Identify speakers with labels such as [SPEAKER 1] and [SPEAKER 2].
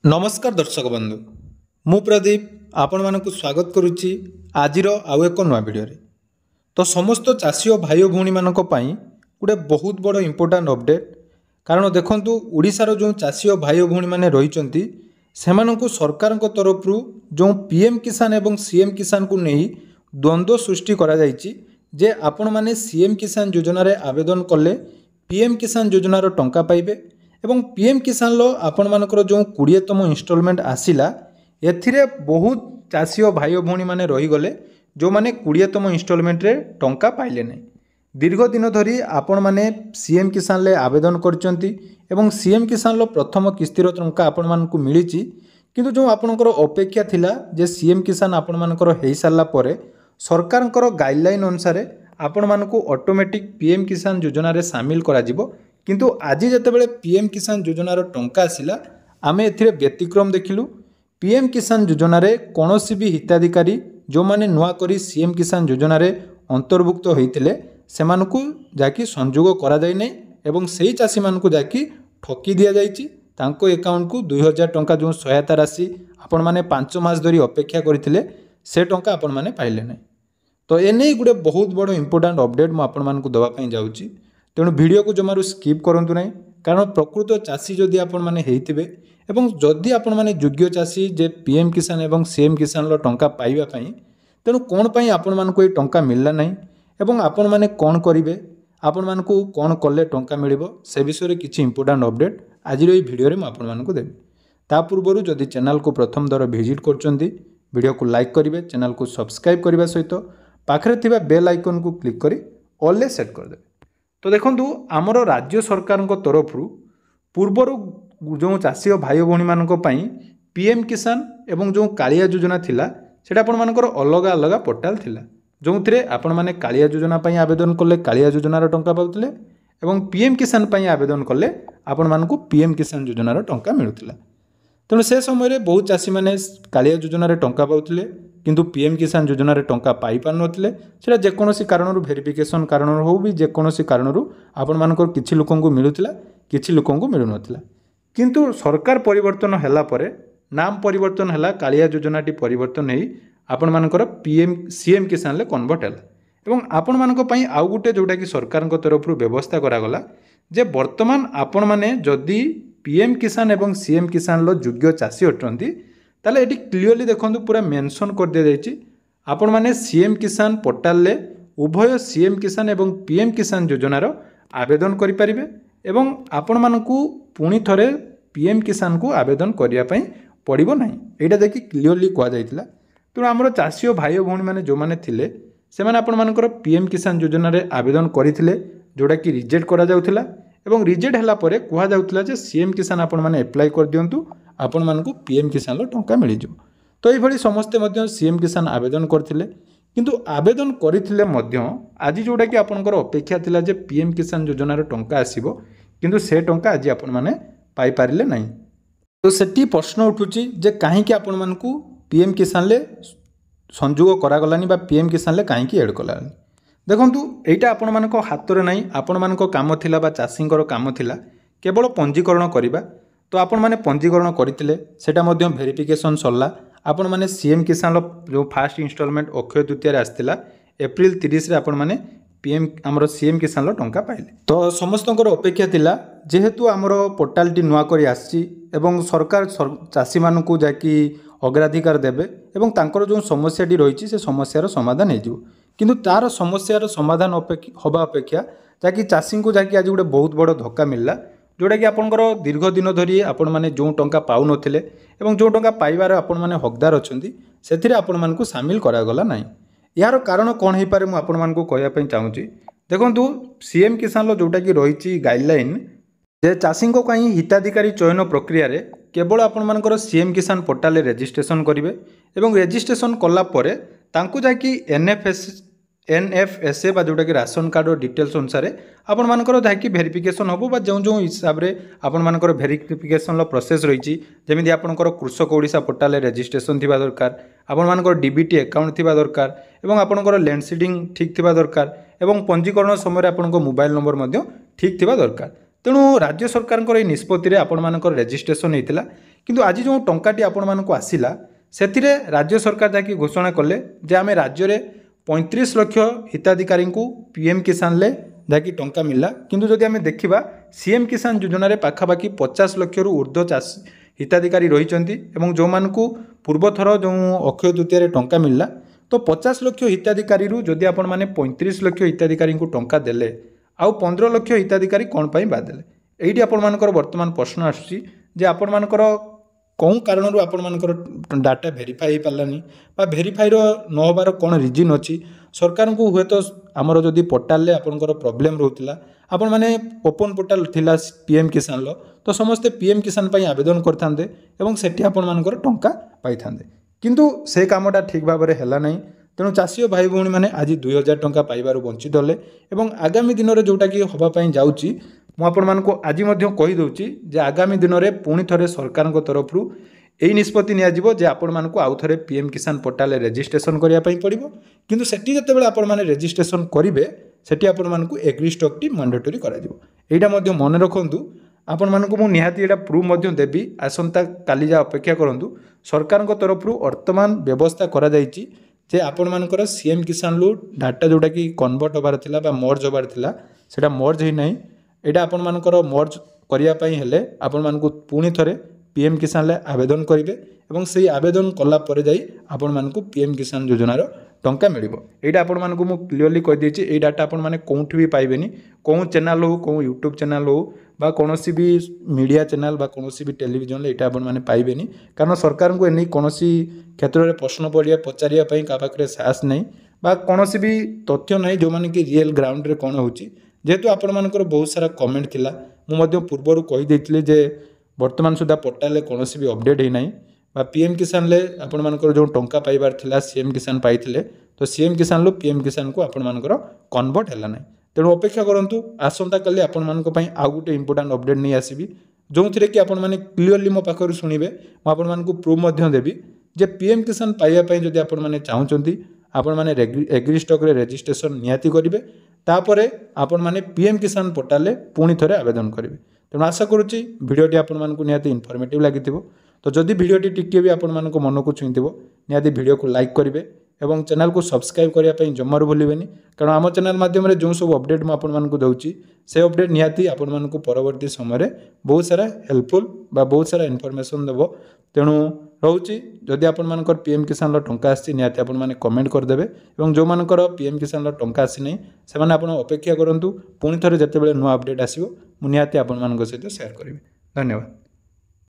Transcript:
[SPEAKER 1] नमस्कार दर्शक बंधु मु प्रदीप आपण मानक स्वागत करुच्ची आज आउ एक नुआ भिडियो तो समस्त चाषी और भाई भौणी मानक पई गोटे बहुत बड़ इंपोर्टाट अपडेट कारण देखंतु ओडिशार जो चाषी और भाई भौणी माने रहिचंती सेमानंकु सरकार तरफ जो पीएम किसान एवं सीएम किसान को नहीं द्वंद्व सृष्टि करा जायछि जे आपण माने सीएम किसान योजना रे आवेदन कले पीएम किसान योजनार टंका पाइबे एवं पीएम किसान लो आपण मानकर जो 20तम इनस्टॉलमेंट आसिला एथिरे बहुत चाषी और भाई भौणी माने रही गले जो माने 20तम इनस्टॉलमेंट रे टंका पाइले नहीं। दीर्घ दिन धरी आपण माने सीएम किसान ले आवेदन करचंती एवं सीएम किसान लो प्रथम किस्तीर टंका आपण मानकु मिलिची किंतु जो आपणकर अपेक्षा थिला जे सीएम किसान आपण मानकर हेई सारला परे सरकारकर गाइडलाइन अनुसार आपण मानकु ऑटोमेटिक पीएम किसान योजना रे शामिल करा जिवो किंतु आज जितेबाला पीएम किसान योजनार टंका आसिला आमे एथिरे व्यतिक्रम देखिलु। पीएम किसान योजना रे कौनसी भी हिताधिकारी जो माने नुआ करी सीएम किसान योजना रे अंतर्भुक्त होइतिले सेमानकु जाकी संयोग करा जाय नै एवं सेही चाषी मानकु जाकी ठकी दिया जायछि तांको अकाउंट को 2000 टंका जो सहायता राशि आपण माने 5 मास धरी अपेक्षा करथिले से टंका आपण माने पाइले नै। तो एने गुडे बहुत बड़ इंपोर्टेंट अपडेट मु आपण मानकु दवा पई जाउछि तेणु वीडियो को जमारू स्किप करूँ ना कारण प्रकृत चाषी जदि आपण मैंने होइथिबे एवं जदि आपण मैंने योग्य चाषी जे पीएम किसान एवं सीएम किसान लो टंका पाइबा पई तेणु कौन पई आपण मानकु ए टंका मिलला नहीं एवं आपण मैंने कौन करिवे आपण मानकु कौन कले टंका मिलिबो से विषय में किछि इंपोर्टेंट अपडेट आज ये वीडियो में आपण मानकु देबी। ता पूर्व जदि चैनल को प्रथम दर विजिट करचंदी वीडियो को लाइक करिवे चैनल को सब्सक्राइब करबा सहित पाखरे थिबा बेल आइकन को क्लिक करी ऑल ले सेट कर देबे। तो देखंतु आमर राज्य सरकार तरफ पूर्वर जो चाषी और भाई भौणी मानक पई पीएम किसान एवं जो कालिया योजना थिला सेटा आपण मानकर अलग अलग पोर्टाल थिला जो थिरे आपण माने कालिया योजना पई आवेदन कले कालिया योजनार टंका पाउतले एवं पीएम किसान पई आवेदन कले आपण मानकु पीएम किसान योजनार टंका मिलुतिला। तेणु से समय बहुत चाषी माने कालिया योजनार टंका पाउतले किंतु पीएम किसान योजना रे टंका पाई पार नथिले सेटा जेकोनोसी कारणरू वेरिफिकेशन कारण हो भी जेकोनोसी कारणरू आपण मानकर किछि लोकंकु मिलुतिला किछि लोकंकु मिलु नथिला किंतु सरकार परिवर्तन हैला परे नाम परिवर्तन हैला कालिया योजनाटी परिवर्तन हेई आपण मानकर पीएम सीएम किसान ले कन्वर्ट हैला एवं आपण मानक पई आउ गुटे जोटा कि सरकार तरफ व्यवस्था करा गला जे वर्तमान आपण माने जदी पीएम किसान एवं सीएम किसान लो योग्य चाषी अटंती ताले एटी क्लियरली देखंतु पूरा मेंशन कर दिया जायछि आपण माने सीएम किसान पोर्टाल ले उभय सीएम किसान एवं पीएम किसान योजनार आवेदन करि परिबे एवं आपण मानकु पुणी थरे पीएम किसान को आवेदन करिया पई पड़िबो नाही एटा देखि क्लियरली कहा जायतिला। तेणु आमर चाषी और भाई भौणी माने जो माने थिले से माने आपण मानकर पीएम किसान योजना रे आवेदन करिथिले जोटा कि रिजेक्ट करा जाउथिला एवं रिजेक्ट हला परे कहा जाउथिला जे सीएम किसान आपण माने अप्लाई कर दियंतु आपण मानकु पीएम किसान लो टंका मिल जाओ। तो ये समस्ते मध्य सीएम किसान आवेदन करथिले किंतु आवेदन करथिले मध्य आज जोटा कि आपनकर अपेक्षा थिला जे पीएम किसान योजनार टंका आसीबो किंतु से टंका आज आपण माने पाई पारिले नाही। तो सेठी प्रश्न उठुची जे काहे कि आपण मानकु पीएम किसान ले संयोग करा गलानी बा पीएम किसान ले काहे कि ऐड कलानी। देखंतु एटा आपण मानको हाथ रे नाही आपण मानको काम थिला बा चाषींकर काम थिला केवल पंजीकरण करिबा तो आपण माने पंजीकरण करथिले सेटा मध्य वेरिफिकेशन सरला आपण माने सीएम किसान लो जो फास्ट इनस्टॉलमेंट अक्षय तृतीया रे आस्तिला एप्रिल 30 रे आपण माने पीएम हमरो सीएम किसान लो टंका पाइले। तो समस्तंकर अपेक्षा थिला जेहेतु हमरो पोर्टाल टी नुआ करी आछि एवं सरकार चाषी मानकु जाकी अग्राधिकार देबे एवं तांकर जो समस्या टी रहिछि से समस्यार समाधान हे जिवो किंतु तार समस्यार समाधान होबा अपेक्षा जाकी चाषी को जाकी आज गोटे बहुत बड़ धक्का मिलला जोटा कि आपंकर दीर्घ दिन धरी आपण माने जो टंका पाउ नथिले एवं जो टंका पाइबार आपण माने हकदार अछंती सेथिरे आपण मानकु शामिल करा गला नाही। यार कारण कोन हे पारे मु आपण मानकु कहया पई चाहूची देखंतु सीएम किसान लो जोटा कि रहिछि गाइडलाइन जे चाषी को कहीं हिताधिकारी चयन प्रक्रिया रे केवल आपण मानकर सीएम किसान पोर्टाल रे रजिस्ट्रेशन करिवे एवं रजिस्ट्रेशन कला परे तांकु जाकी एनएफएसए बा जोटा कि राशन कार्ड और डिटेल्स अनुसार आपण मानकर जाकी वेरिफिकेशन होबो बा जो जो हिसाब रे आपण मानकर वेरिफिकेशन लो प्रोसेस रहिछि जेमिति आपनकर कृषक ओडिसा पोर्टाल रे रजिस्ट्रेशन थिबा दरकार आपण मानकर डीबीटी अकाउंट थिबा दरकार एवं आपनकर लैंड सीडिंग ठीक थिबा दरकार एवं पंजीकरण समय आपनको मोबाइल नंबर मध्य ठीक थिबा दरकार तेणु राज्य सरकार ये निष्पत्ति आपर रेजिस्ट्रेशन होता किंतु आज जो टंकाटी आपण मानक आसला से राज्य सरकार जाकि घोषणा कले जे आम राज्य में 35 लाख हिताधिकारी को पीएम किसान ले जहाँकि टंका मिलला किंतु जदि आम देखा सीएम किसान योजन पाखापाखि 50 लाख ऊर्ध्व चाषी हिताधिकारी रही जो मानू पूर्व थर जो अक्षय तृतीय टंका मिलला तो 50 लाख हिताधिकारी जदि आपण मैंने 35 लाख हिताधिकारी को टंका देले आउ 15 लाख हिताधिकारी कौन पर बाद देले ये आपण मानकर वर्तमान प्रश्न आसुची जे आपण मानकर कौन कारण आपण मानकर डाटा भेरीफाई हो पारानी भेरीफाई न होबार कौन रिजन अच्छी सरकार को हुए तो आमर जदि पोर्टाल आपंकर प्रोब्लेम रोला आपण मैंने ओपन पोर्टाल थिला पीएम किसान तो समस्ते पीएम किसान पर आवेदन करते सेठी आपण मानकर टंका पाई किंतु से कामटा ठीक भाव में है ना तेणु चाषी भाई भौणी मैंने आज 2000 टंका पाइबार वंचित होले एवं आगामी दिन में जोटा कि होगापाई जाऊँगी मुझे आज कहीदे जे आगामी दिन में पुणी थे सरकार तरफ यही निष्पत्ति नि आपण मानक आउ थे पीएम किसान पोर्टाल रेजिस्ट्रेशन करने पड़ो किंतु सेठी जब आपण मैंने रेजिस्ट्रेशन करेंगे सेठी आपण मानक एग्री स्टॉक टी मैंडेटरी करा मन रखु आपण मानक मु निहाती एटा प्रूफ देवी आसंता काली जा अपेक्षा करूँ सरकार तरफ वर्तमान व्यवस्था करा जायछि जे आपण मानकर सीएम किसान लू डाटा जोटा कि कन्वर्ट होबार थिला बा मर्ज होबार थिला सेटा मर्ज ही नहीं एटा आपण मानकर मर्ज करिया पई हेले आपण मानकु पुणी थरे पीएम किसान ले आवेदन करिवे एवं सेही आवेदन कला परे जाई आपण मानकु पीएम किसान योजनार टंका मिलिबो एटा आपण मानकु मु क्लियरली कहि देछि ए डाटा आपण माने कोउठी भी पाइबेनी कोउ चैनल हो कोउ यूट्यूब चैनल हो बा कोनोसी भी मीडिया चैनल बा कोनोसी भी टेलीविजन ले एटा आपण माने पाइबेनी कारण सरकार को एनी कोनोसी क्षेत्र में प्रश्न पड़िया पचारिया पई का पाखरे साहस नहीं बा कोनोसी भी तथ्य नहीं जो माने कि रियल ग्राउंड रे कोन होची जेहेतु आपण मानकर बहुत सारा कमेंट थिला मु मध्य पूर्वरु कहि देथिले जे वर्तमान सुधा पोर्टाल ले कोनोसी भी अपडेट हे नहीं बा पीएम किसान ले आपण मानकर जो टंका पाइबार थिला सीएम किसान पाइथिले तो सीएम किसान लो पीएम किसान को आपण मानकर कन्वर्ट हैला नहीं तेणु अपेक्षा करंतु आसंता काली आपण मानक पई आ गुटे इंपोर्टेंट अपडेट नहीं आसीबी जो थिरे कि आपण माने क्लियरली मो पाखरु सुनिबे मो आपण मानकु प्रूफ मध्य देबी जे पीएम किसान पाइबा पई जदि आपण माने चाहुचंती आपण माने एग्री स्टॉक रे रजिस्ट्रेशन नियाती करिवे तापरे आपण माने पीएम किसान पोर्टाल ले पुणी थरे आवेदन करिवे तेणु आशा करुच्ची भिडियोटी आपण मानकु नियाती इनफॉर्मेटिव लागिथिबो तो जदि भिडियोटी टिके भी आपण मानक मन को छुईथिबो नियाती भिडियो को लाइक करिवे एवं चैनल को सब्सक्राइब करने पर जमार भूलें कारण आम चैनल माध्यम जो सब अपडेट मुझे दूसरी से अपडेट निहाती आपण मानक परवर्ती समय बहुत सारा हेल्पफुल बा बहुत सारा इनफॉरमेशन देव तेणु रोची जदि आपण मानकर पीएम किसान टंका आसी निहाती आपण माने कमेंट करदेवे और जो मानकर पीएम किसान टंका आसी नहीं से आपण अपेक्षा करूँ पुणी थे जिते नुआ अपडेट आसो मुझे आपण मान सहित शेयर करी धन्यवाद।